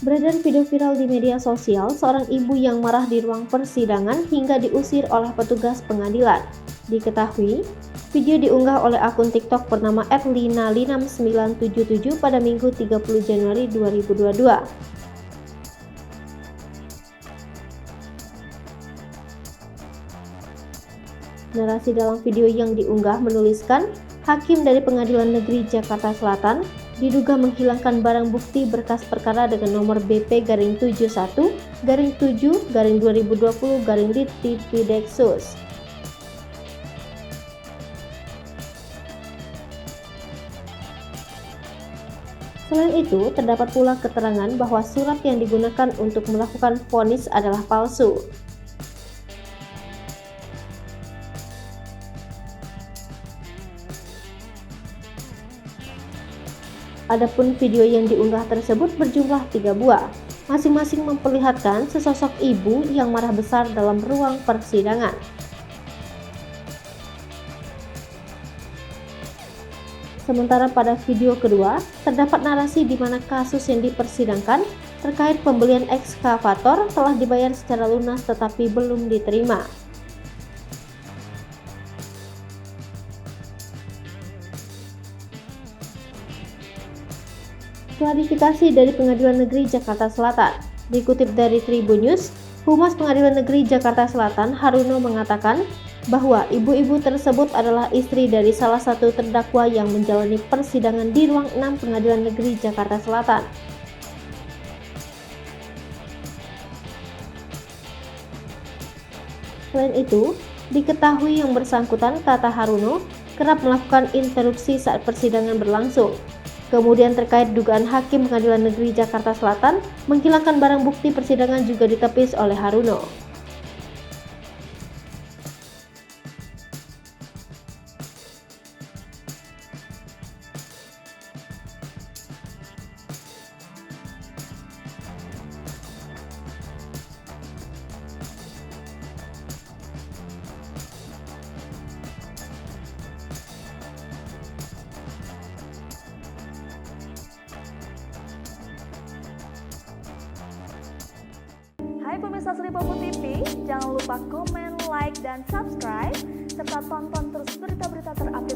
Beredar video viral di media sosial seorang ibu yang marah di ruang persidangan hingga diusir oleh petugas pengadilan. Diketahui, video diunggah oleh akun TikTok bernama @linalinam977 pada Minggu 30 Januari 2022. Narasi dalam video yang diunggah menuliskan, Hakim dari Pengadilan Negeri Jakarta Selatan diduga menghilangkan barang bukti berkas perkara dengan nomor BP-71-7-2020-dit-Tipideksus. Selain itu, terdapat pula keterangan bahwa surat yang digunakan untuk melakukan vonis adalah palsu. Adapun video yang diunggah tersebut berjumlah 3 buah, masing-masing memperlihatkan sesosok ibu yang marah besar dalam ruang persidangan. Sementara pada video kedua, terdapat narasi di mana kasus yang dipersidangkan terkait pembelian ekskavator telah dibayar secara lunas tetapi belum diterima. Klarifikasi dari Pengadilan Negeri Jakarta Selatan. Dikutip dari Tribun News, Humas Pengadilan Negeri Jakarta Selatan Haruno mengatakan bahwa ibu-ibu tersebut adalah istri dari salah satu terdakwa yang menjalani persidangan di ruang 6 Pengadilan Negeri Jakarta Selatan. Selain itu, diketahui yang bersangkutan, kata Haruno, kerap melakukan interupsi saat persidangan berlangsung. Kemudian terkait dugaan Hakim Pengadilan Negeri Jakarta Selatan menghilangkan barang bukti persidangan juga ditepis oleh Haruno. Hai pemirsa Sri Popo TV, jangan lupa komen, like, dan subscribe, serta tonton terus berita-berita terupdate